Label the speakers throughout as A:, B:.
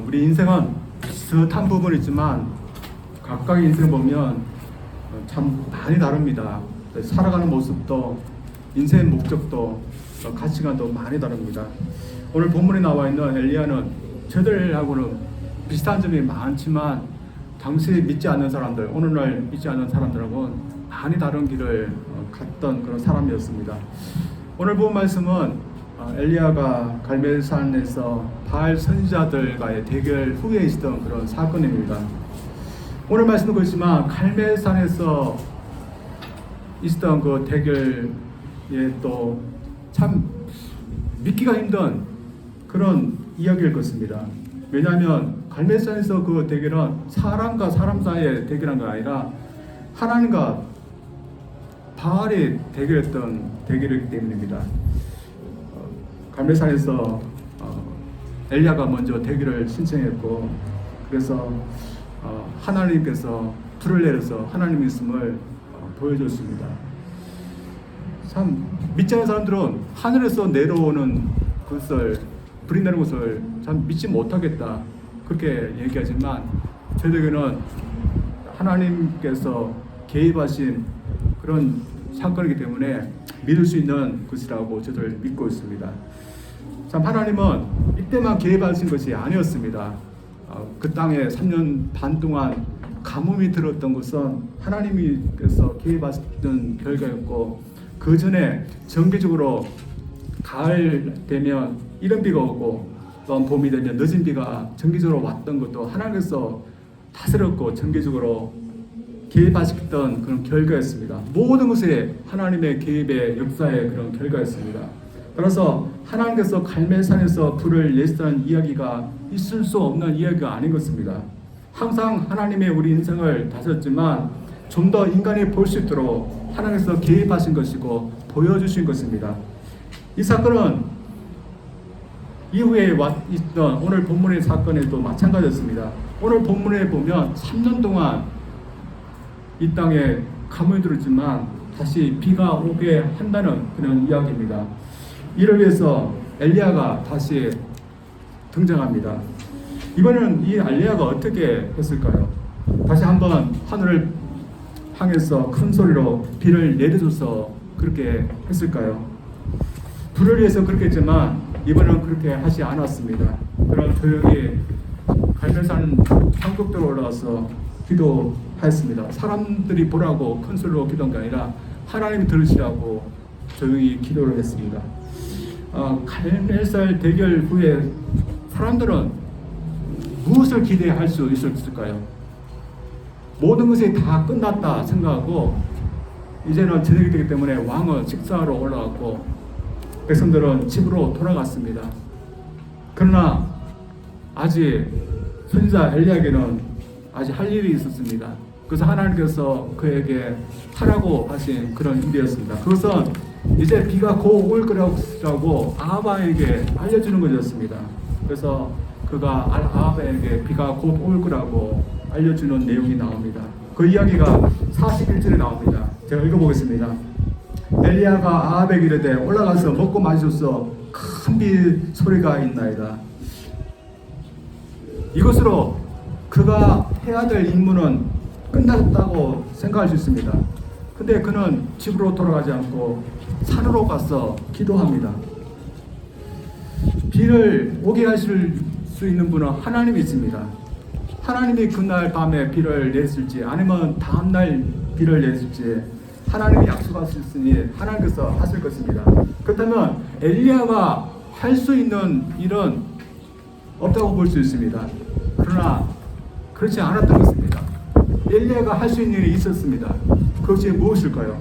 A: 우리 인생은 비슷한 부분이 있지만 각각의 인생 보면 참 많이 다릅니다. 살아가는 모습도 인생의 목적도 가치관도 많이 다릅니다. 오늘 본문에 나와 있는 엘리야는 저들하고는 비슷한 점이 많지만 당시 믿지 않는 사람들, 오늘날 믿지 않는 사람들하고는 많이 다른 길을 갔던 그런 사람이었습니다. 오늘 본 말씀은 엘리야가 갈멜산에서 바알 선지자들과의 대결 후에 있었던 그런 사건입니다. 오늘 말씀도 그렇지만 갈멜산에서 있었던 그 대결에 또 참 믿기가 힘든 그런 이야기일 것입니다. 왜냐하면 갈멜산에서 그 대결은 사람과 사람 사이에 대결한 게 아니라 하나님과 바알이 대결했던 대결이기 때문입니다. 갈멜산에서 엘리야가 먼저 대결을 신청했고, 그래서 하나님께서 불을 내려서 하나님의 있음을 보여줬습니다. 참 믿지 않는 사람들은 하늘에서 내려오는 것을, 불이 내리는 것을 참 믿지 못하겠다 그렇게 얘기하지만, 저에게는 하나님께서 개입하신 그런 사건이기 때문에 믿을 수 있는 것이라고 저를 믿고 있습니다. 참 하나님은 이때만 개입하신 것이 아니었습니다. 그 땅에 3년 반 동안 가뭄이 들었던 것은 하나님께서 개입하셨던 결과였고, 그 전에 정기적으로 가을 되면 이른 비가 오고 또한 봄이 되면 늦은 비가 정기적으로 왔던 것도 하나님께서 다스렸고 정기적으로 개입하셨던 그런 결과였습니다. 모든 것에 하나님의 개입의 역사의 그런 결과였습니다. 따라서 하나님께서 갈멜산에서 불을 내시다는 이야기가 있을 수 없는 이야기가 아닌 것입니다. 항상 하나님의 우리 인생을 다스렸지만 좀 더 인간이 볼 수 있도록 하나님께서 개입하신 것이고 보여주신 것입니다. 이 사건은 이후에 있던 오늘 본문의 사건에도 마찬가지였습니다. 오늘 본문에 보면 3년 동안 이 땅에 가뭄이 들었지만 다시 비가 오게 한다는 그런 이야기입니다. 이를 위해서 엘리야가 다시 등장합니다. 이번에는 이 엘리야가 어떻게 했을까요? 다시 한번 하늘을 향해서 큰 소리로 비를 내려줘서 그렇게 했을까요? 불을 위해서 그렇게 했지만 이번에는 그렇게 하지 않았습니다. 그런 조용히 갈멜산 산꼭대로 올라가서 기도했습니다. 사람들이 보라고 큰 소리로 기도한 게 아니라 하나님이 들으시라고 조용히 기도를 했습니다. 갈멜산 대결 후에 사람들은 무엇을 기대할 수 있을까요? 모든 것이 다 끝났다 생각하고 이제는 저녁이 되기 때문에 왕은 식사하러 올라갔고 백성들은 집으로 돌아갔습니다. 그러나 아직 선지자 엘리야에게는 아직 할 일이 있었습니다. 그래서 하나님께서 그에게 하라고 하신 그런 일이었습니다. 그것은 이제 비가 곧 올 거라고 아합에게 알려주는 것이었습니다. 그래서 그가 아합에게 비가 곧 올 거라고 알려주는 내용이 나옵니다. 그 이야기가 41절에 나옵니다. 제가 읽어보겠습니다. 엘리야가 아합에게 이르되 올라가서 먹고 마시소서 큰 비 소리가 있나이다. 이것으로 그가 해야 될 임무는 끝났다고 생각할 수 있습니다. 근데 그는 집으로 돌아가지 않고 산으로 가서 기도합니다. 비를 오게 하실 수 있는 분은 하나님이 있습니다. 하나님이 그날 밤에 비를 냈을지 아니면 다음날 비를 냈을지 하나님이 약속하셨으니 하나님께서 하실 것입니다. 그렇다면 엘리야가 할 수 있는 일은 없다고 볼 수 있습니다. 그러나 그렇지 않았던 것입니다. 엘리야가 할 수 있는 일이 있었습니다. 그것이 무엇일까요?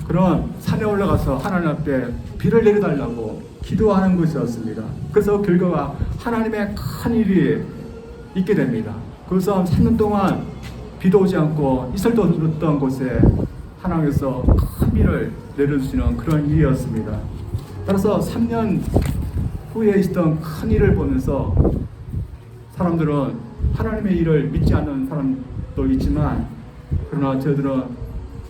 A: 그런 산에 올라가서 하나님 앞에 비를 내려달라고 기도하는 것이었습니다. 그래서 결과가 하나님의 큰 일이 있게 됩니다. 그래서 3년 동안 비도 오지 않고 이슬도 없던 곳에 하나님께서 큰 비를 내려주시는 그런 일이었습니다. 따라서 3년 후에 있었던 큰 일을 보면서 사람들은 하나님의 일을 믿지 않는 사람도 있지만, 그러나 저들은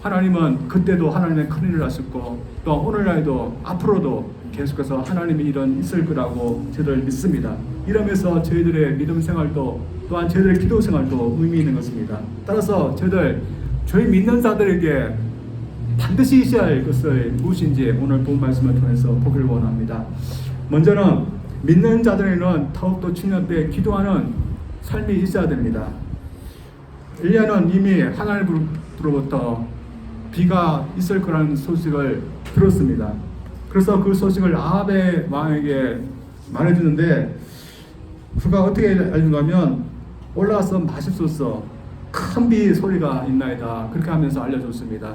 A: 하나님은 그때도 하나님의 큰 일을 하셨고 또 오늘날도 앞으로도 계속해서 하나님의 일은 있을 거라고 저들 믿습니다. 이러면서 저희들의 믿음 생활도 또한 저희들의 기도 생활도 의미 있는 것입니다. 따라서 저희 믿는 자들에게 반드시 있어야 할 것을 무엇인지 오늘 본 말씀을 통해서 보기를 원합니다. 먼저는 믿는 자들에게는 더욱더 중요한 때 기도하는 삶이 있어야 됩니다. 엘리야는 이미 하나님으로부터 비가 있을 거라는 소식을 들었습니다. 그래서 그 소식을 아합의 왕에게 말해주는데 그가 어떻게 알려준가 하면 올라가서 마십소서 큰 비 소리가 있나이다 그렇게 하면서 알려줬습니다.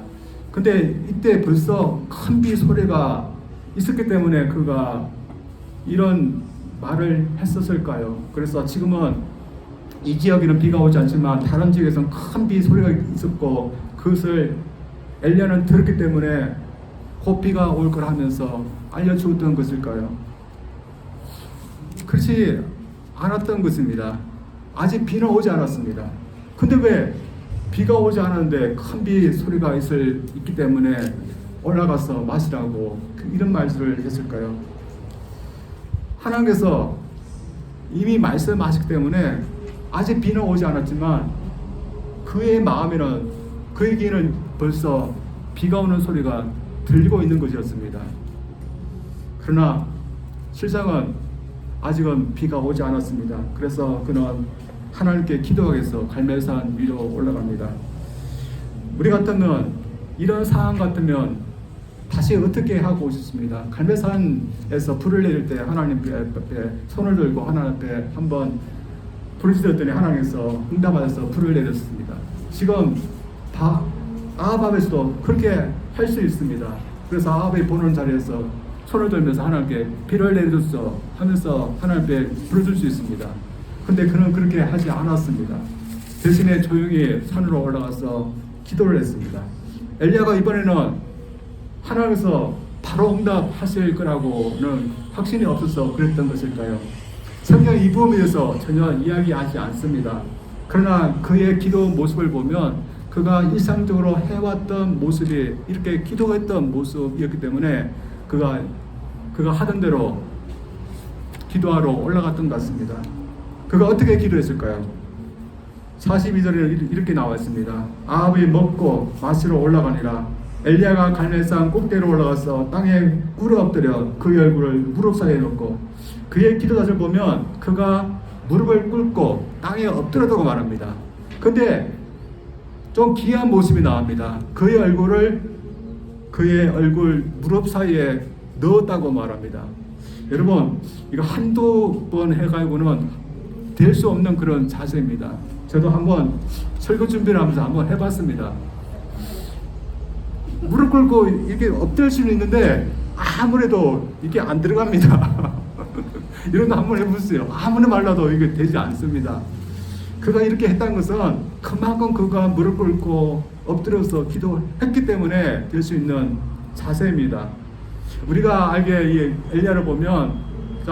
A: 근데 이때 벌써 큰 비 소리가 있었기 때문에 그가 이런 말을 했었을까요? 그래서 지금은 이 지역에는 비가 오지 않지만 다른 지역에서는 큰 비 소리가 있었고 그것을 엘리야는 들었기 때문에 곧 비가 올 걸 하면서 알려주었던 것일까요? 그렇지 않았던 것입니다. 아직 비는 오지 않았습니다. 근데 왜 비가 오지 않았는데 큰 비 소리가 있기 때문에 올라가서 마시라고 이런 말씀을 했을까요? 하나님께서 이미 말씀하시기 때문에 아직 비는 오지 않았지만 그의 마음에는 그에게는 벌써 비가 오는 소리가 들리고 있는 것이었습니다. 그러나 실상은 아직은 비가 오지 않았습니다. 그래서 그는 하나님께 기도하기 위해서 갈멜산 위로 올라갑니다. 우리 같으면 이런 상황 같으면 다시 어떻게 하고 싶습니다. 갈멜산에서 불을 내릴 때 하나님 앞에 손을 들고 하나님 앞에 한번 부르짖었더니 하나님께서 응답하셔서 불을 내렸습니다. 지금 아합 앞에서도 그렇게 할 수 있습니다. 그래서 아합이 보는 자리에서 손을 들면서 하나님께 비를 내려줬어 하면서 하나님께 부르줄 수 있습니다. 근데 그는 그렇게 하지 않았습니다. 대신에 조용히 산으로 올라가서 기도를 했습니다. 엘리야가 이번에는 하나님께서 바로 응답하실 거라고는 확신이 없어서 그랬던 것일까요? 성경 이 부분에 대해서 전혀 이야기하지 않습니다. 그러나 그의 기도 모습을 보면 그가 일상적으로 해왔던 모습이 이렇게 기도했던 모습이었기 때문에 그가 하던 대로 기도하러 올라갔던 것 같습니다. 그가 어떻게 기도했을까요? 42절에 이렇게 나와 있습니다. 아합이 먹고 마시러 올라가니라. 엘리야가 갈멜산 꼭대기로 올라가서 땅에 꿇어 엎드려 그의 얼굴을 무릎 사이에 놓고 그의 기도자를 보면 그가 무릎을 꿇고 땅에 엎드렸다고 말합니다. 근데 좀 기이한 모습이 나옵니다. 그의 얼굴 무릎 사이에 넣었다고 말합니다. 여러분 이거 한두 번 해가지고는 될 수 없는 그런 자세입니다. 저도 한번 설교 준비를 하면서 한번 해봤습니다. 무릎 꿇고 이렇게 엎드릴 수는 있는데 아무래도 이게 안 들어갑니다. 이런 거 한번 해보세요. 아무리 말라도 이게 되지 않습니다. 그가 이렇게 했다는 것은 그만큼 그가 무릎 꿇고 엎드려서 기도했기 때문에 될 수 있는 자세입니다. 우리가 알기에 이 엘리야를 보면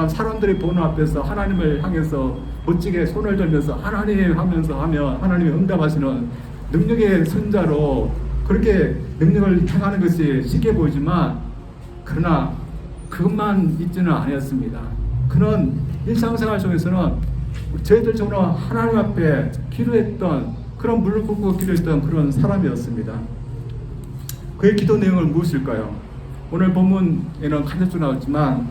A: 사람들이 보는 앞에서 하나님을 향해서 멋지게 손을 들면서 하나님 하면서 하면 하나님이 응답하시는 능력의 선자로 그렇게 능력을 행하는 것이 쉽게 보이지만 그러나 그것만 있지는 아니었습니다. 그는 일상생활 속에서는 저희들처럼 하나님 앞에 기도했던 그런 무릎 꿇고 기도했던 그런 사람이었습니다. 그의 기도 내용은 무엇일까요? 오늘 본문에는 간접적으로 나왔지만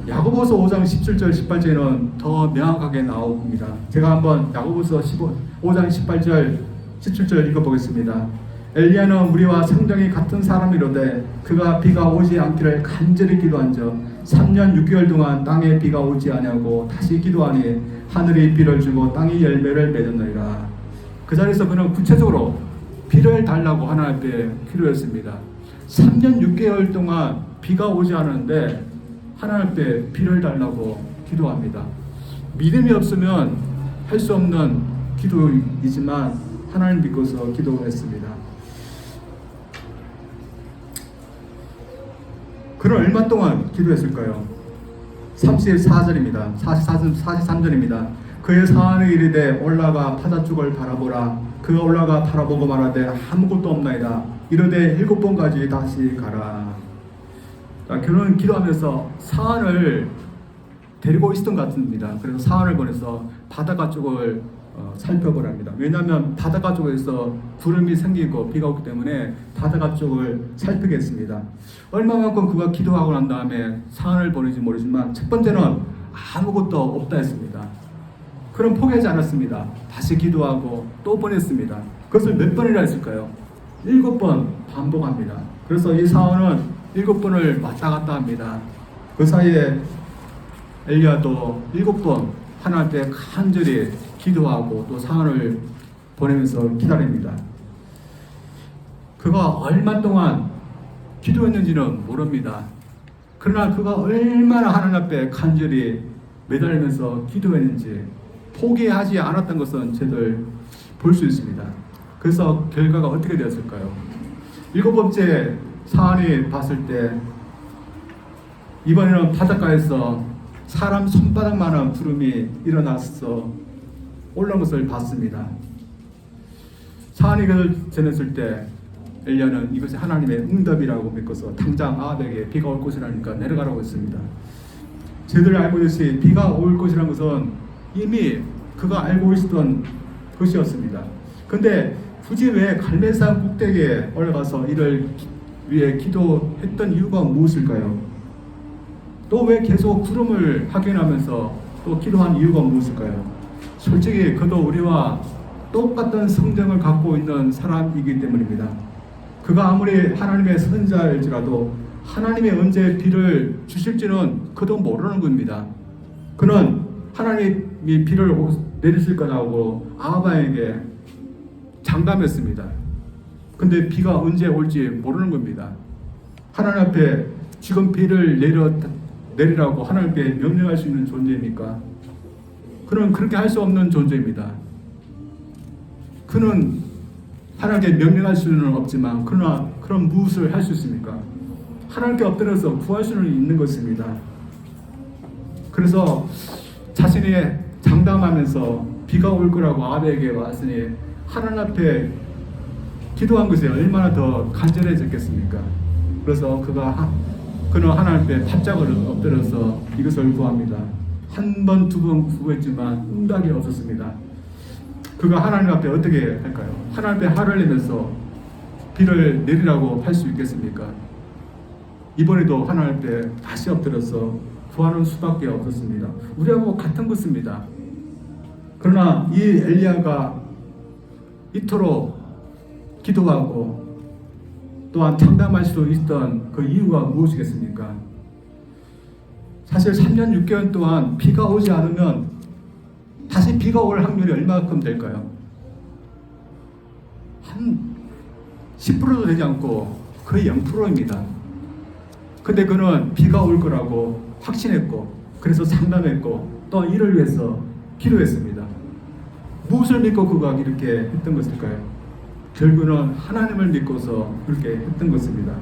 A: 야고보서 5장 17절 18절에는 더 명확하게 나옵니다. 제가 한번 야고보서 5장 18절 17절 읽어보겠습니다. 엘리야는 우리와 성정이 같은 사람이로되 그가 비가 오지 않기를 간절히 기도한즉 3년 6개월 동안 땅에 비가 오지 아니하고 다시 기도하니 하늘이 비를 주고 땅이 열매를 맺었느니라. 그 자리에서 그는 구체적으로 비를 달라고 하나님 앞에 기도했습니다. 3년 6개월 동안 비가 오지 않았는데 하나님 앞에 비를 달라고 기도합니다. 믿음이 없으면 할 수 없는 기도이지만 하나님 믿고서 기도했습니다. 그는 얼마 동안 기도했을까요? 34절입니다. 43절입니다. 그의 사안에 이르되 올라가 파다죽을 바라보라. 그가 올라가 바라보고 말하되 아무것도 없나이다. 이르되 7번까지 다시 가라. 그는 기도하면서 사안을 데리고 있었던 것 같습니다. 그래서 사원을 보내서 바닷가 쪽을 살펴보랍니다. 왜냐하면 바닷가 쪽에서 구름이 생기고 비가 오기 때문에 바닷가 쪽을 살피겠습니다. 얼마만큼 그가 기도하고 난 다음에 사원을 보내지 모르지만 첫 번째는 아무것도 없다 했습니다. 그럼 포기하지 않았습니다. 다시 기도하고 또 보냈습니다. 그것을 몇 번이나 했을까요? 7번 반복합니다. 그래서 이 사원은 7번을 왔다 갔다 합니다. 그 사이에 엘리야도 7번 하나님께 간절히 기도하고 또 사원을 보내면서 기다립니다. 그가 얼마 동안 기도했는지는 모릅니다. 그러나 그가 얼마나 하나님 앞에 간절히 매달리면서 기도했는지 포기하지 않았던 것은 저희들 볼 수 있습니다. 그래서 결과가 어떻게 되었을까요? 7번째 사안이 봤을 때 이번에는 바닷가에서 사람 손바닥만한 구름이 일어나서 올라온 것을 봤습니다. 사안이 그를 전했을 때 엘리야는 이것이 하나님의 응답이라고 믿고서 당장 아합에게 비가 올 것이라니까 내려가라고 했습니다. 저희들 알고 있듯이 비가 올 것이라는 것은 이미 그가 알고 있었던 것이었습니다. 근데 굳이 왜 갈멜산 꼭대기에 올라가서 이를 위해 기도했던 이유가 무엇일까요? 또 왜 계속 구름을 확인하면서 또 기도한 이유가 무엇일까요? 솔직히 그도 우리와 똑같은 성정을 갖고 있는 사람이기 때문입니다. 그가 아무리 하나님의 선자일지라도 하나님이 언제 비를 주실지는 그도 모르는 겁니다. 그는 하나님이 비를 내리실 거라고 아합에게 장담했습니다. 근데 비가 언제 올지 모르는 겁니다. 하나님 앞에 지금 비를 내리라고 하나님께 명령할 수 있는 존재입니까? 그는 그렇게 할 수 없는 존재입니다. 그는 하나님께 명령할 수는 없지만 그러나 그런 무엇을 할 수 있습니까? 하나님께 엎드려서 구할 수는 있는 것입니다. 그래서 자신이 장담하면서 비가 올 거라고 아합에게 왔으니 하나님 앞에 기도한 것이 얼마나 더 간절해졌겠습니까? 그래서 그는 하나님 앞에 바짝을 엎드려서 이것을 구합니다. 한 번, 두 번 구했지만 응답이 없었습니다. 그가 하나님 앞에 어떻게 할까요? 하나님 앞에 화를 내면서 비를 내리라고 할 수 있겠습니까? 이번에도 하나님 앞에 다시 엎드려서 구하는 수밖에 없었습니다. 우리하고 같은 것입니다. 그러나 이 엘리야가 이토록 기도하고 또한 장담할 수 있던 그 이유가 무엇이겠습니까? 사실 3년 6개월 동안 비가 오지 않으면 다시 비가 올 확률이 얼마큼 될까요? 한 10%도 되지 않고 거의 0%입니다. 근데 그는 비가 올 거라고 확신했고 그래서 장담했고 또 이를 위해서 기도했습니다. 무엇을 믿고 그가 이렇게 했던 것일까요? 결국은 하나님을 믿고서 그렇게 했던 것입니다.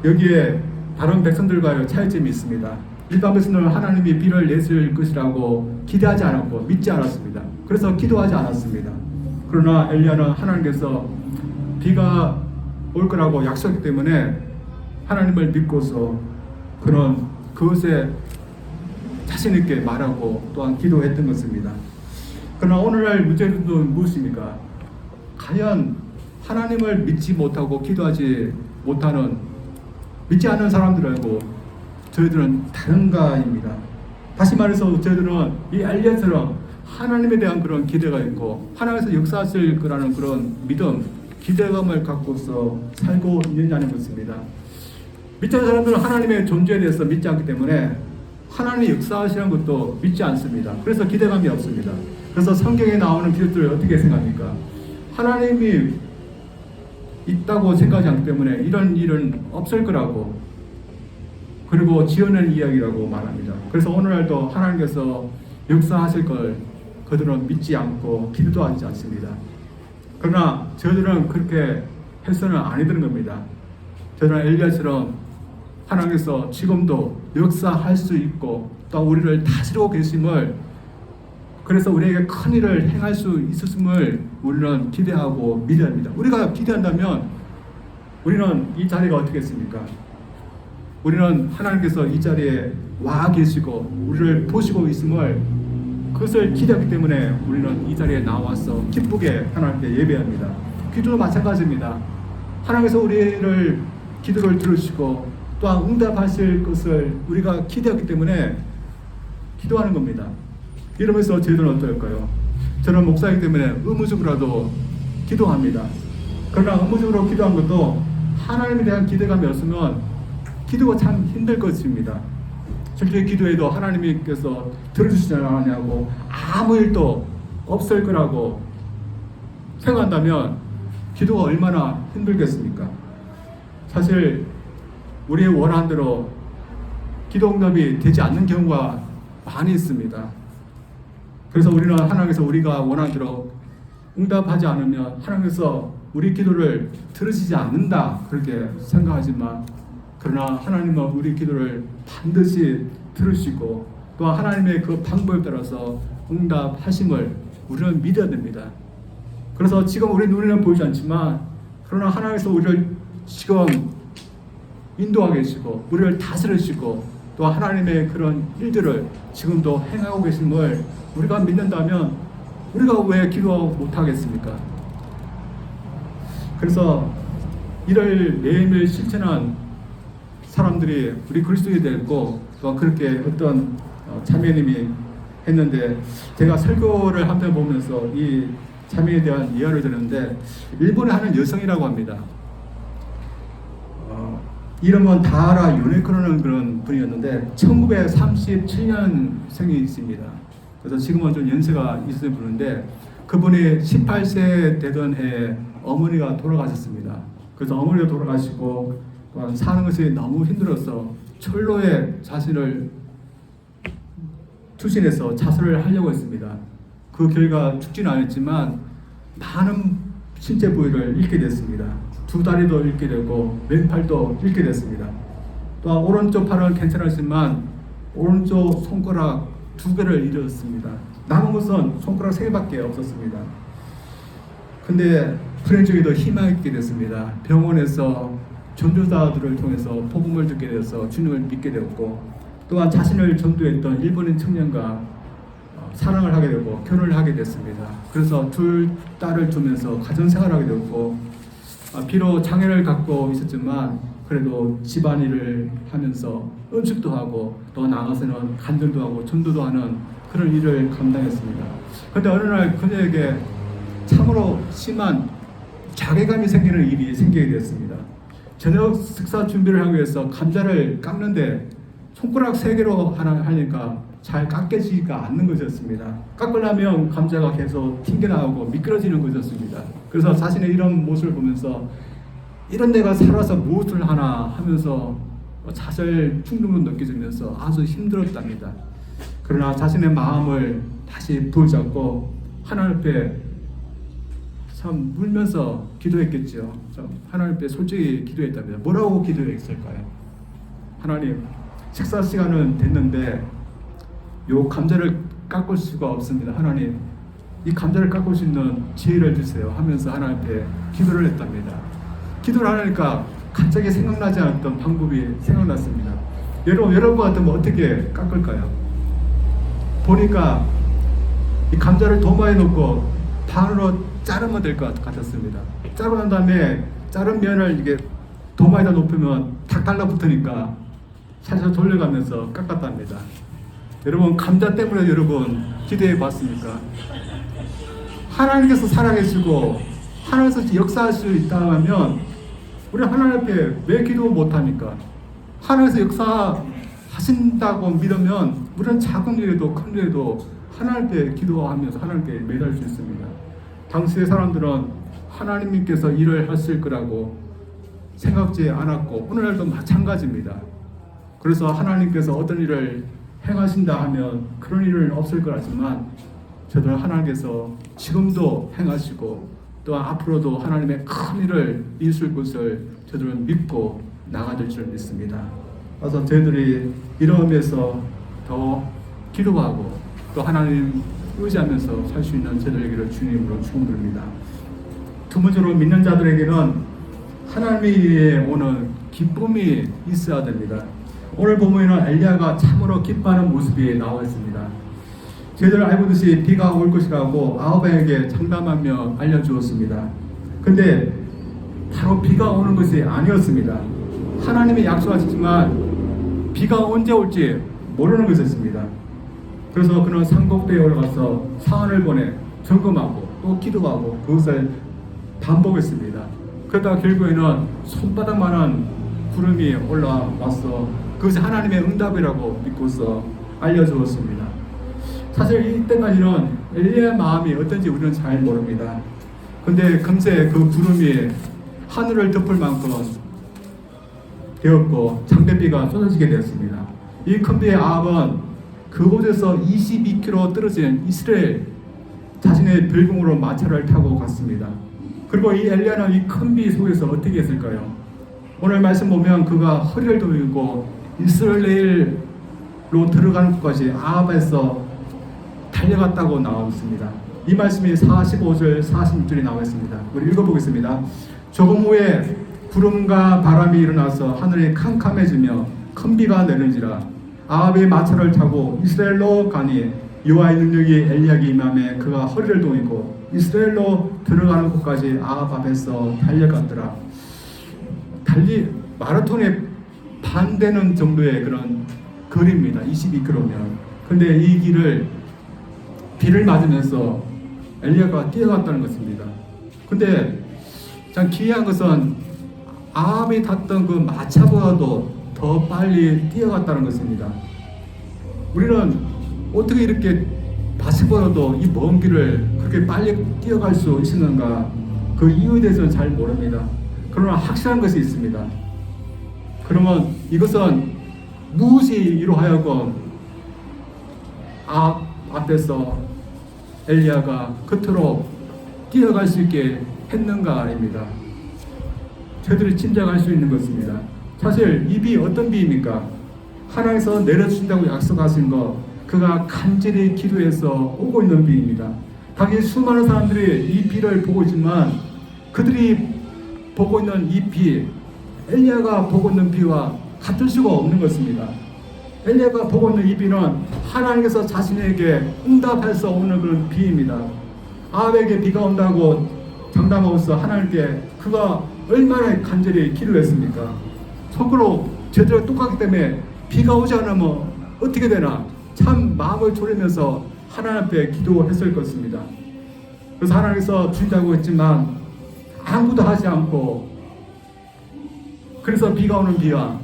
A: 여기에 다른 백성들과의 차이점이 있습니다. 일반 백성들은 하나님이 비를 내실 것이라고 기대하지 않았고 믿지 않았습니다. 그래서 기도하지 않았습니다. 그러나 엘리야는 하나님께서 비가 올 거라고 약속했기 때문에 하나님을 믿고서 그는 그것에 자신 있게 말하고 또한 기도했던 것입니다. 그러나 오늘날 문제는 무엇입니까? 과연 하나님을 믿지 못하고 기도하지 못하는 믿지 않는 사람들하고 저희들은 다른가입니다. 다시 말해서 저희들은 이 엘리야처럼 하나님에 대한 그런 기대가 있고 하나님께서 역사하실 거라는 그런 믿음, 기대감을 갖고서 살고 있느냐는 것입니다. 믿지 않는 사람들은 하나님의 존재에 대해서 믿지 않기 때문에 하나님이 역사하시는 것도 믿지 않습니다. 그래서 기대감이 없습니다. 그래서 성경에 나오는 기도들을 어떻게 생각합니까? 하나님이 있다고 생각하지 않기 때문에 이런 일은 없을 거라고 그리고 지어낸 이야기라고 말합니다. 그래서 오늘날도 하나님께서 역사하실 걸 그들은 믿지 않고 기도도 하지 않습니다. 그러나 저희들은 그렇게 해서는 아니되는 겁니다. 저희들은 엘리야처럼 하나님께서 지금도 역사할 수 있고 또 우리를 다스리고 계심을 그래서 우리에게 큰 일을 행할 수 있었음을 우리는 기대하고 믿어야 합니다. 우리가 기대한다면 우리는 이 자리가 어떻겠습니까? 우리는 하나님께서 이 자리에 와 계시고 우리를 보시고 있음을 그것을 기대하기 때문에 우리는 이 자리에 나와서 기쁘게 하나님께 예배합니다. 기도도 마찬가지입니다. 하나님께서 우리를 기도를 들으시고 또한 응답하실 것을 우리가 기대하기 때문에 기도하는 겁니다. 이러면서 저희들은 어떨까요? 저는 목사이기 때문에 의무적으로라도 기도합니다. 그러나 의무적으로 기도한 것도 하나님에 대한 기대감이 없으면 기도가 참 힘들 것입니다. 실제 기도에도 하나님께서 들어주시지 않냐고 아무 일도 없을 거라고 생각한다면 기도가 얼마나 힘들겠습니까? 사실 우리의 원하는 대로 기도 응답이 되지 않는 경우가 많이 있습니다. 그래서 우리는 하나님께서 우리가 원하는 대로 응답하지 않으면 하나님께서 우리 기도를 들으시지 않는다 그렇게 생각하지만, 그러나 하나님은 우리 기도를 반드시 들으시고 또 하나님의 그 방법에 따라서 응답하심을 우리는 믿어야 됩니다. 그래서 지금 우리 눈에는 보이지 않지만 그러나 하나님께서 우리를 지금 인도하고 계시고 우리를 다스리시고 또 하나님의 그런 일들을 지금도 행하고 계심을 우리가 믿는다면 우리가 왜 기도 못하겠습니까? 그래서 이를 매일매일 실천한 사람들이 우리 그리스도인이 됐고 또 그렇게 어떤 자매님이 했는데, 제가 설교를 한편 보면서 이 자매에 대한 이야기를 들었는데 일본에 하는 여성이라고 합니다. 이름은 다하라 요네코라는 그런 분이었는데 1937년생이십니다. 그래서 지금은 좀 연세가 있으신 분인데 그분이 18세 되던 해에 어머니가 돌아가셨습니다. 그래서 어머니가 돌아가시고 사는 것이 너무 힘들어서 철로에 자신을 투신해서 자살을 하려고 했습니다. 그 결과 죽지는 않았지만 많은 신체 부위를 잃게 됐습니다. 두 다리도 잃게 되고 왼팔도 잃게 됐습니다. 또한 오른쪽 팔은 괜찮았지만 오른쪽 손가락 2개를 잃었습니다. 남은 것은 손가락 3개밖에 없었습니다. 근데 불행중에도 희망이 있게 됐습니다. 병원에서 전도자들을 통해서 복음을 듣게 되어서 주님을 믿게 되었고, 또한 자신을 전도했던 일본인 청년과 사랑을 하게 되고 결혼을 하게 됐습니다. 그래서 2 딸을 두면서 가정생활을 하게 되었고, 비록 장애를 갖고 있었지만 그래도 집안일을 하면서 음식도 하고 또 나가서는 간증도 하고 전도도 하는 그런 일을 감당했습니다. 그런데 어느 날 그녀에게 참으로 심한 자괴감이 생기는 일이 생기게 되었습니다. 저녁 식사 준비를 하기 위해서 감자를 깎는데 손가락 3개로 하니까 잘 깎여지지가 않는 것이었습니다. 깎으려면 감자가 계속 튕겨나오고 미끄러지는 것이었습니다. 그래서 자신의 이런 모습을 보면서 이런 내가 살아서 무엇을 하나 하면서 자살 충동도 느껴지면서 아주 힘들었답니다. 그러나 자신의 마음을 다시 부여잡고 하나님 앞에 참 울면서 기도했겠죠. 하나님 앞에 솔직히 기도했답니다. 뭐라고 기도했을까요? 하나님, 식사 시간은 됐는데 요 감자를 깎을 수가 없습니다. 하나님, 이 감자를 깎을 수 있는 지혜를 주세요 하면서 하나님 앞에 기도를 했답니다. 기도를 하니까 갑자기 생각나지 않았던 방법이 생각났습니다. 여러분 같으면 어떻게 깎을까요? 보니까 이 감자를 도마에 넣고 반으로 자르면 될 것 같았습니다. 자르고 난 다음에 자른 면을 이게 도마에다 놓으면 탁 달라붙으니까 살살 돌려가면서 깎았답니다. 여러분, 감자 때문에 여러분 기도해 봤습니까? 하나님께서 살아계시고 하나님께서 역사할 수 있다 하면 우리 하나님 앞에 왜 기도 못합니까? 하나님께서 역사하신다고 믿으면 우리는 작은 일에도 큰 일에도 하나님 앞에 기도하면서 하나님께 매달 수 있습니다. 당시의 사람들은 하나님께서 일을 하실 거라고 생각지 않았고 오늘날도 마찬가지입니다. 그래서 하나님께서 어떤 일을 행하신다 하면 그런 일은 없을 거라지만 저도 하나님께서 지금도 행하시고 또한 앞으로도 하나님의 큰 일을 이루실 것을 저들은 믿고 나가될 줄 믿습니다. 그래서 저희들이 이런 의미에서 더 기도하고 또 하나님 의지하면서 살 수 있는 저들에게를 주님으로 축원드립니다. 두 번째로 믿는 자들에게는 하나님의 오는 기쁨이 있어야 됩니다. 오늘 본문에는 엘리야가 참으로 기뻐하는 모습이 나와 있습니다. 저희들 알고 있듯이 비가 올 것이라고 아합에게 장담하며 알려주었습니다. 근데 바로 비가 오는 것이 아니었습니다. 하나님이 약속하셨지만 비가 언제 올지 모르는 것이었습니다. 그래서 그는 산꼭대에 올라가서 사안을 보내 점검하고 또 기도하고 그것을 반복했습니다. 그러다가 결국에는 손바닥만한 구름이 올라와서 그것이 하나님의 응답이라고 믿고서 알려주었습니다. 사실 이때까지는 엘리야의 마음이 어떤지 우리는 잘 모릅니다. 근데 금세 그 구름이 하늘을 덮을 만큼 되었고 장대비가 쏟아지게 되었습니다. 이 큰 비의 아합은 그곳에서 22km 떨어진 이스라엘 자신의 별궁으로 마차를 타고 갔습니다. 그리고 이 엘리야는 이 큰 비 속에서 어떻게 했을까요? 오늘 말씀 보면 그가 허리를 돌리고 이스라엘로 들어가는 곳까지 아합에서 달려갔다고 나와 있습니다. 이 말씀이 45절 46절에 나와 있습니다. 우리 읽어보겠습니다. 조금 후에 구름과 바람이 일어나서 하늘이 캄캄해지며 큰 비가 내리는지라 아합이 마차를 타고 이스라엘로 가니 여호와의 능력이 엘리야에게 임하매 그가 허리를 동이고 이스라엘로 들어가는 곳까지 아합 앞에서 달려갔더라. 달리 마라톤에 반되는 정도의 그런 거리입니다. 22km면. 근데 이 길을 비를 맞으면서 엘리야가 뛰어갔다는 것입니다. 근데 참 기이한 것은 아합이 탔던 그 마차보다도 더 빨리 뛰어갔다는 것입니다. 우리는 어떻게 이렇게 마차보다도 이 먼 길을 그렇게 빨리 뛰어갈 수 있었는가, 그 이유에 대해서는 잘 모릅니다. 그러나 확실한 것이 있습니다. 그러면 이것은 무엇이 이로 하여금 앞에서 엘리야가 그토록 뛰어갈 수 있게 했는가입니다. 저희들이 짐작할 수 있는 것입니다. 사실 이 비 어떤 비입니까? 하나님께서 내려주신다고 약속하신 것, 그가 간절히 기도해서 오고 있는 비입니다. 당연히 수많은 사람들이 이 비를 보고 있지만 그들이 보고 있는 이 비, 엘리야가 보고 있는 비와 같을 수가 없는 것입니다. 엘리야가 보고 있는 이 비는 하나님께서 자신에게 응답해서 오는 그런 비입니다. 아합에게 비가 온다고 장담하고서 하나님께 그가 얼마나 간절히 기도했습니까? 속으로 저들과 똑같기 때문에 비가 오지 않으면 어떻게 되나 참 마음을 졸이면서 하나님 앞에 기도했을 것입니다. 그래서 하나님께서 주신다고 했지만 아무도 하지 않고, 그래서 비가 오는 비와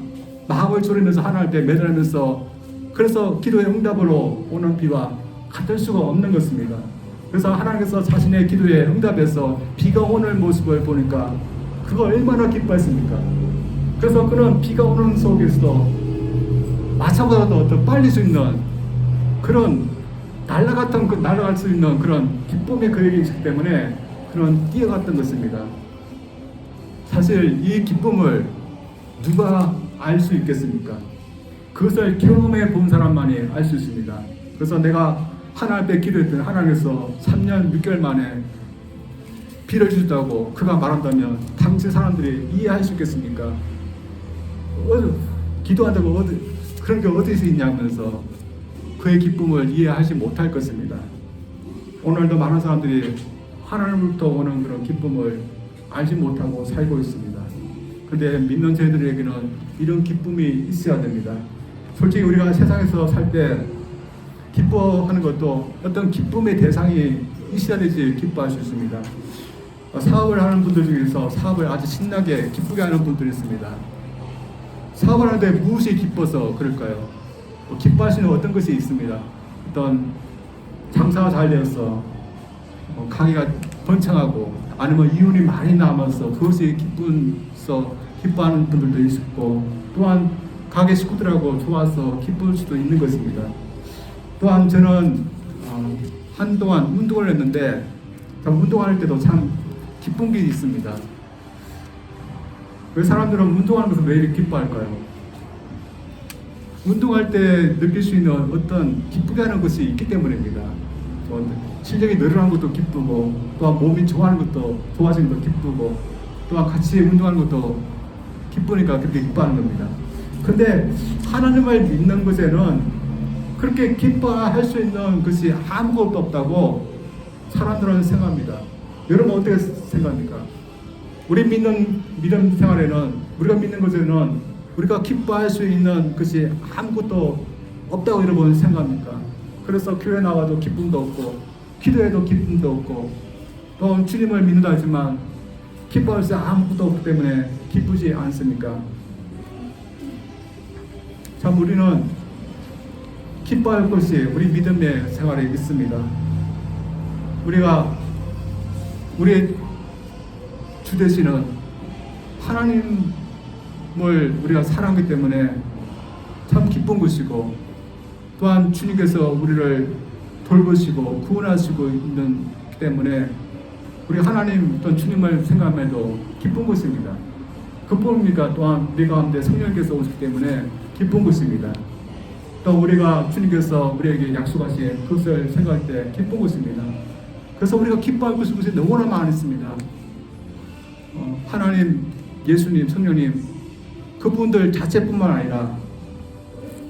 A: 마음을 졸이면서 하나님 앞에 매달리면서, 그래서 기도의 응답으로 오는 비와 같을 수가 없는 것입니다. 그래서 하나님께서 자신의 기도에 응답해서 비가 오는 모습을 보니까 그거 얼마나 기뻐했습니까? 그래서 그는 비가 오는 속에서 마차보다도 더 빨리 수 있는 그런 날아갈 수 있는 그런 기쁨의 그에게 있기 때문에 그런 뛰어갔던 것입니다. 사실 이 기쁨을 누가 알 수 있겠습니까? 그것을 경험해 본 사람만이 알 수 있습니다. 그래서 내가 하나님 앞에 기도했더니 하나님께서 3년 6개월 만에 비를 주셨다고 그가 말한다면 당시 사람들이 이해할 수 있겠습니까? 기도한다고 그런 게 어디서 있냐면서 그의 기쁨을 이해하지 못할 것입니다. 오늘도 많은 사람들이 하나님으로부터 오는 그런 기쁨을 알지 못하고 살고 있습니다. 근데 믿는 저희들에게는 이런 기쁨이 있어야 됩니다. 솔직히 우리가 세상에서 살 때 기뻐하는 것도 어떤 기쁨의 대상이 있어야 되지 기뻐할 수 있습니다. 사업을 하는 분들 중에서 사업을 아주 신나게 기쁘게 하는 분들이 있습니다. 사업을 하는데 무엇이 기뻐서 그럴까요? 기뻐할 수 있는 어떤 것이 있습니다. 어떤 장사가 잘 되어서 가게가 번창하고 아니면 이윤이 많이 남아서 그것이 기뻐하는 분들도 있고, 또한 가게 식구들하고 좋아서 기쁠 수도 있는 것입니다. 또한 저는 한동안 운동을 했는데 운동할 때도 참 기쁜 게 있습니다. 왜 사람들은 운동하는 것을 왜 이렇게 기뻐할까요? 운동할 때 느낄 수 있는 어떤 기쁘게 하는 것이 있기 때문입니다. 실력이 늘어나는 것도 기쁘고, 또한 몸이 좋아지는 것도 기쁘고, 또한 같이 운동하는 것도 기쁘니까 그렇게 기뻐하는 겁니다. 근데 하나님을 믿는 것에는 그렇게 기뻐할 수 있는 것이 아무것도 없다고 사람들은 생각합니다. 여러분 어떻게 생각합니까? 우리 믿는 믿음 생활에는, 우리가 믿는 것에는 우리가 기뻐할 수 있는 것이 아무것도 없다고 여러분 생각합니까? 그래서 교회 나와도 기쁨도 없고 기도해도 기쁨도 없고 또 주님을 믿는다 하지만 기뻐할 수 아무것도 없기 때문에 기쁘지 않습니까? 참 우리는 기뻐할 것이 우리 믿음의 생활에 있습니다. 우리가 우리의 주 되시는 하나님을 우리가 사랑하기 때문에 참 기쁜 것이고, 또한 주님께서 우리를 돌보시고 구원하시고 있는 때문에 우리 하나님 또는 주님을 생각함에도 기쁜 것입니다. 그뿐입니까? 또한 우리 가운데 성령께서 오시기 때문에 기쁜 것입니다. 또 우리가 주님께서 우리에게 약속하신 그것을 생각할 때 기쁜 것입니다. 그래서 우리가 기뻐할 것이 너무나 많습니다. 하나님, 예수님, 성령님 그분들 자체뿐만 아니라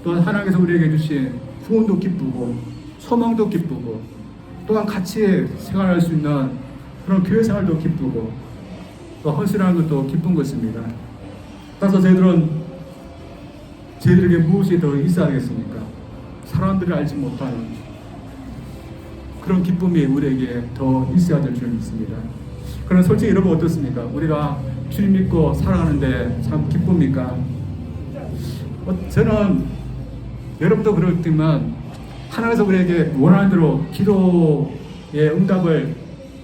A: 또한 하나님께서 우리에게 주신 구원도 기쁘고 소망도 기쁘고 또한 같이 생활할 수 있는 그런 교회 생활도 기쁘고 또 헌신하는 것도 기쁜 것입니다. 따라서 저희들에게 무엇이 더 있어야겠습니까? 사람들이 알지 못하는 그런 기쁨이 우리에게 더 있어야 될 줄 믿습니다. 그럼 솔직히 여러분 어떻습니까? 우리가 주님 믿고 살아가는데 참 기쁩니까? 저는 여러분도 그렇지만 하나님께서 우리에게 원하는 대로 기도의 응답을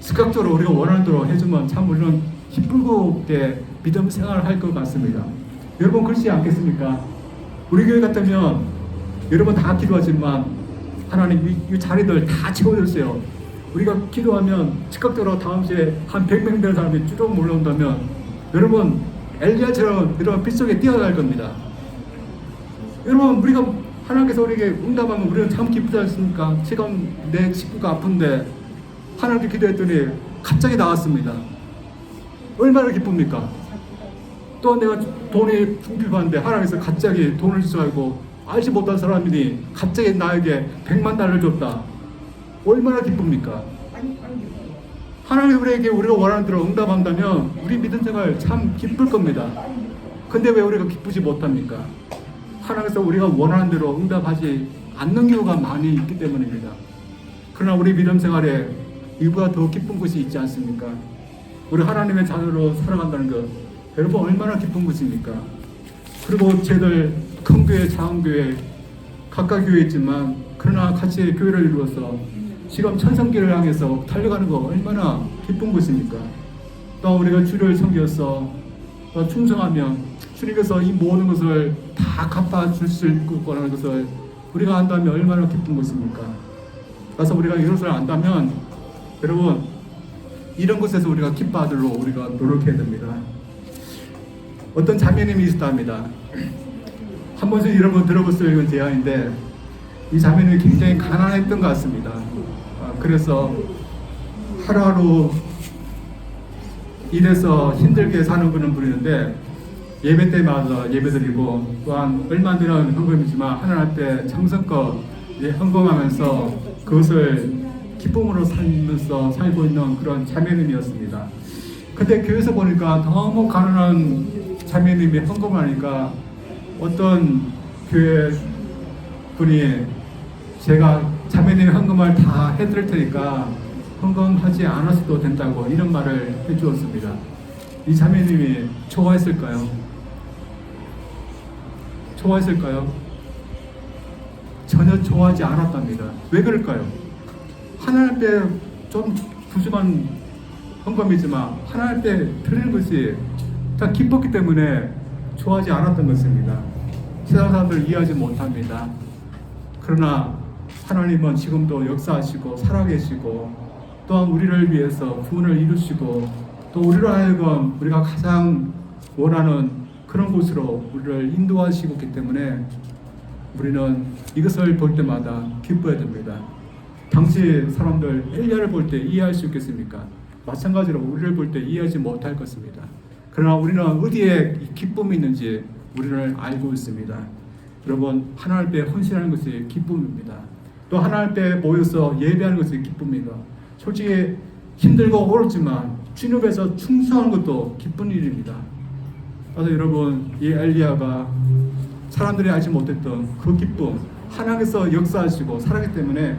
A: 즉각적으로 우리가 원하는 대로 해주면 참 우리는 기쁘게 믿음 생활을 할 것 같습니다. 여러분 그렇지 않겠습니까? 우리 교회 같으면 여러분 다 기도하지만 하나님 이 자리들 다 채워줬어요. 우리가 기도하면 즉각적으로 다음 주에 한 100명 되는 사람이 쭉 몰려온다면 여러분 엘리야처럼 여러분 빗속에 뛰어갈 겁니다. 여러분 우리가 하나님께서 우리에게 응답하면 우리는 참 기쁘지 않습니까? 지금 내 친구가 아픈데 하나님께 기도했더니 갑자기 나왔습니다. 얼마나 기쁩니까? 또 내가 돈이 궁핍한데 하나님께서 갑자기 돈을 주셔가지고 알지 못한 사람이니 갑자기 나에게 100만 달러를 줬다. 얼마나 기쁩니까? 하나님이 우리에게 우리가 원하는 대로 응답한다면 우리 믿음 생활 참 기쁠 겁니다. 근데 왜 우리가 기쁘지 못합니까? 하나님께서 우리가 원하는 대로 응답하지 않는 경우가 많이 있기 때문입니다. 그러나 우리 믿음 생활에 이보다 더 기쁜 것이 있지 않습니까? 우리 하나님의 자녀로 살아간다는 것, 여러분 얼마나 기쁜 것입니까? 그리고 저희들 큰 교회, 작은 교회, 각각 교회 있지만 그러나 같이 교회를 이루어서 지금 천성길을 향해서 달려가는 거 얼마나 기쁜 것입니까? 또 우리가 주를 섬겨서 충성하면 주님께서 이 모든 것을 다 갚아줄 수 있고 거라는 것을 우리가 안다면 얼마나 기쁜 것입니까? 그래서 우리가 이것을 안다면 여러분 이런 것에서 우리가 기뻐하도록 우리가 노력해야 됩니다. 어떤 자매님이 있었답니다. 한 번씩 여러분 들어봤어요. 이건 제안인데 이 자매님이 굉장히 가난했던 것 같습니다. 그래서 하루하루 일해서 힘들게 사는 분인데 예배 때마다 예배드리고 또한 얼마 안 되는 헌금이지만 하나님 앞에 정성껏 헌금하면서 그것을 기쁨으로 살고 있는 그런 자매님이었습니다. 근데 교회에서 보니까 너무 가난한 자매님이 헌금을 하니까 어떤 교회 분이 제가 자매님 헌금을 다 해드릴 테니까 헌금하지 않았어도 된다고 이런 말을 해주었습니다. 이 자매님이 좋아했을까요? 좋아했을까요? 전혀 좋아하지 않았답니다. 왜 그럴까요? 하나님 앞에 좀 부족한 헌금이지만 하나님 앞에 드리는 것이 다 기뻤기 때문에 좋아하지 않았던 것입니다. 세상 사람들 이해하지 못합니다. 그러나 하나님은 지금도 역사하시고 살아계시고 또한 우리를 위해서 구원을 이루시고 또 우리로 하여금 우리가 가장 원하는 그런 곳으로 우리를 인도하시고 있기 때문에 우리는 이것을 볼 때마다 기뻐야 됩니다. 당시 사람들 엘리야를 볼 때 이해할 수 있겠습니까? 마찬가지로 우리를 볼 때 이해하지 못할 것입니다. 그러나 우리는 어디에 기쁨이 있는지 우리를 알고 있습니다. 여러분, 하나님 앞에 헌신하는 것이 기쁨입니다. 또 하나님 앞에 모여서 예배하는 것이 기쁨입니다. 솔직히 힘들고 어렵지만 주님 앞에서 충성하는 것도 기쁜 일입니다. 그래서 여러분, 이 엘리야가 사람들이 알지 못했던 그 기쁨, 하나님께서 역사하시고 살아가기 때문에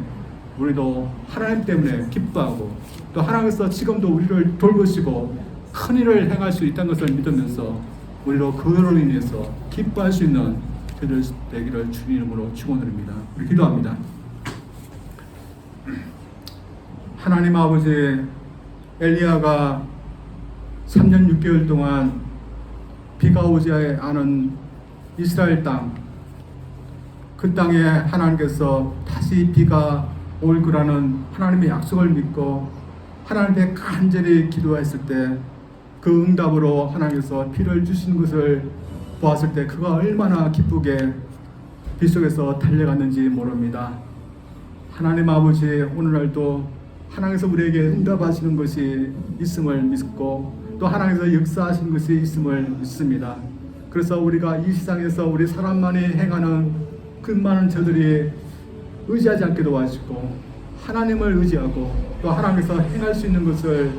A: 우리도 하나님 때문에 기뻐하고, 또 하나님께서 지금도 우리를 돌보시고 큰 일을 행할 수 있다는 것을 믿으면서 우리도 그로 인해서 기뻐할 수 있는 저들 되기를 주님 이름으로 축원드립니다. 우리 기도합니다. 하나님 아버지, 엘리야가 3년 6개월 동안 비가 오지 않은 이스라엘 땅, 그 땅에 하나님께서 다시 비가 올 거라는 하나님의 약속을 믿고 하나님께 간절히 기도했을 때 그 응답으로 하나님께서 비를 주신 것을 보았을 때 그가 얼마나 기쁘게 비 속에서 달려갔는지 모릅니다. 하나님 아버지, 오늘날도 하나님께서 우리에게 응답하시는 것이 있음을 믿고 또 하나님께서 역사하시는 것이 있음을 믿습니다. 그래서 우리가 이 세상에서 우리 사람만이 행하는 그 많은 저들이 의지하지 않게 도와주시고 하나님을 의지하고 또 하나님께서 행할 수 있는 것을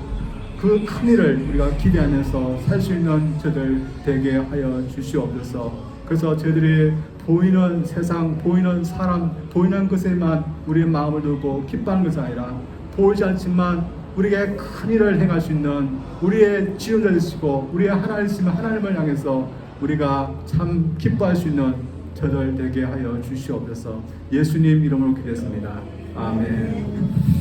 A: 그 큰 일을 우리가 기대하면서 살 수 있는 저들 되게 하여 주시옵소서. 그래서 저들이 보이는 세상, 보이는 사람, 보이는 것에만 우리의 마음을 두고 기뻐하는 것이 아니라 보이지 않지만 우리에게 큰 일을 행할 수 있는 우리의 지원자 되시고 우리의 하나님이시면 하나님을 향해서 우리가 참 기뻐할 수 있는 저들 되게 하여 주시옵소서. 예수님 이름으로 기도했습니다. 아멘.